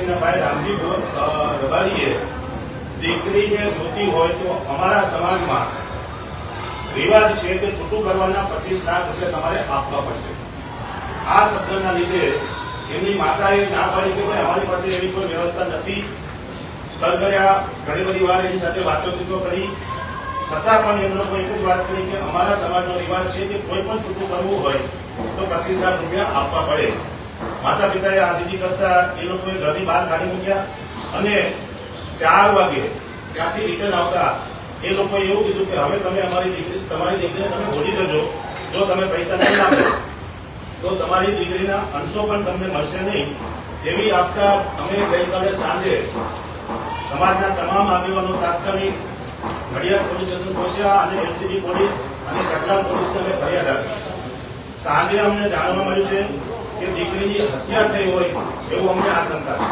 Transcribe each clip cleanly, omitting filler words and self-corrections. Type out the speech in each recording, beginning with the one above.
એમના ભાઈ રામજી રબારીએ દીકરીને જોતી હોય તો અમારા સમાજમાં રિવાજ છે કે છૂટું કરવાના 25 લાખ રૂપિયા તમારે આપવા પડશે. આ શબ્દના લીધે એમની માતાએ ના પાડી કે ભાઈ અમારી પાસે એવી કોઈ વ્યવસ્થા નથી. કર્યા ઘણી બધી વાર એની સાથે વાતચીતો કરી, છતાં પણ એમનો કોઈ એક જ વાત કરી કે અમારા સમાજનો રિવાજ છે કે કોઈ પણ છૂટું કરવું હોય તો 25 લાખ રૂપિયા આપવા પડે. માતા પિતાએ આજીજી કરતા એ લોકોએ ઘરની બહાર કાઢી મૂક્યા અને 4 વાગે ત્યાંથી રિટર્ન આવતા એ લોકોએ એવું કીધું કે હવે તમે તમારી દીકરીને તમે ભોજી દેજો. જો તમે પૈસા નહીં આપો તો તમારી દીકરીના અંશો પણ તમને મળશે નહીં. એવી આપતા અમે ગઈકાલે સાંજે સમાજના તમામ આગેવાનો તાત્કાલિક નડિયાદ પોલીસ સ્ટેશન પહોંચ્યા અને એલસીબી પોલીસ અને કટલા પોલીસને અમે ફરિયાદ આપી. સાંજે અમને જાણવા મળ્યું છે કે દીકરીની હત્યા થઈ હોય એવું અમને આશંકા છે.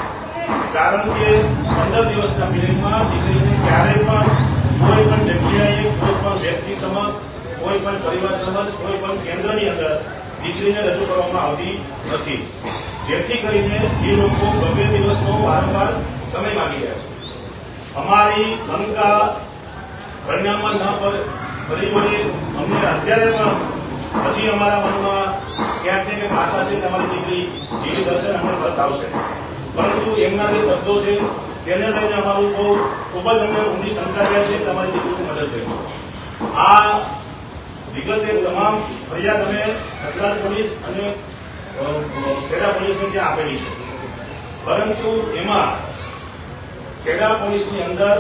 કારણ કે 15 દિવસના પીરિયડમાં દીકરીને ક્યારેય પણ કોઈ પણ જગ્યાએ કોઈ પણ વ્યક્તિ સમક્ષ, કોઈ પણ પરિવાર સમક્ષ, કોઈ પણ કેન્દ્રની અંદર દીકરીને રજૂ કરવામાં આવતી નથી. જેથી કરીને એ લોકો ગમે દિવસનો વારંવાર સમય માંગી રહ્યા છે. અમારી શંકા પરિણામમાં ન પડી વળે અમને અત્યારે પણ હજી અમારા મનમાં ક્યાંક ને ક્યાંક આશા છે કે અમારી દીકરી જીવી દર્શન અમને પરત આવશે. પરંતુ એમના જે શબ્દો છે તેને લઈને અમારું ખૂબ જ અમને ઊંડી શંકા રહે છે કે અમારી દીકરીની મદદ થઈ છે. આ વિગતે તમામ ફરિયાદ અમે કટલા પોલીસ અને ખેડા પોલીસને ત્યાં આપેલી છે. પરંતુ એમાં ખેડા પોલીસની અંદર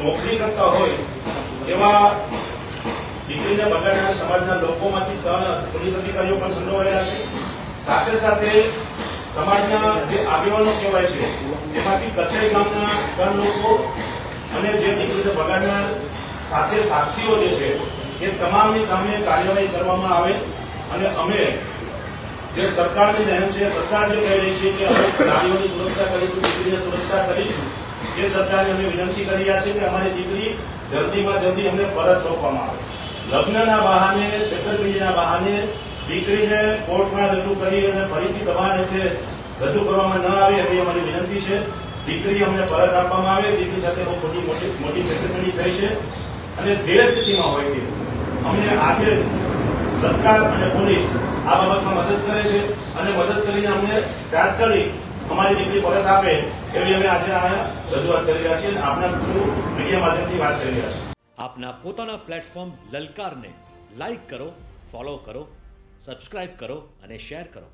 નોકરી કરતા હોય એવા દીકરીને બગાડનાર સમાજના લોકોમાંથી 3 પોલીસ અધિકારીઓ પણ સંડોવાયેલા છે. સાથે સાથે સમાજના જે આગેવાનો કહેવાય છે એમાંથી કચ્છાઈ ગામના 3 લોકો અને જે દીકરીને બગાડનાર સાથે સાક્ષીઓ જે છે એ તમામની સામે કાર્યવાહી કરવામાં આવે. અને અમે જે સરકારની નેમ છે, સરકાર જે કહી રહી છે કે અમે નારીઓની સુરક્ષા કરીશું, દીકરીની સુરક્ષા કરીશું, એ સરકારને અમે વિનંતી કરી રહ્યા છે કે અમારી દીકરી જલ્દીમાં જલ્દી અમને પરત સોંપવામાં આવે. લગ્નના બહાને, છેતરપિંડીના બહાને દીકરીને કોર્ટમાં રજૂ કરી અને ફરીથી દબાણ હેઠે રજૂ કરવામાં ન આવે એવી અમારી વિનંતી છે. દીકરી અમને પરત આપવામાં આવે. દીકરી સાથે બહુ મોટી છેતરપિંડી થઈ છે અને જે સ્થિતિમાં હોય તે અમને આજે સરકાર અને પોલીસ આ બાબતમાં મદદ કરે છે અને મદદ કરીને અમને તાત્કાલિક અમારી દીકરી પરત આપે એવી અમે આજે આ રજૂઆત કરી રહ્યા છીએ અને આપના થ્રુ મીડિયા માધ્યમથી વાત કરી રહ્યા છીએ. આપના પોતાના પ્લેટફોર્મ લલકારને લાઈક કરો, ફોલો કરો, સબસ્ક્રાઇબ કરો અને શેર કરો.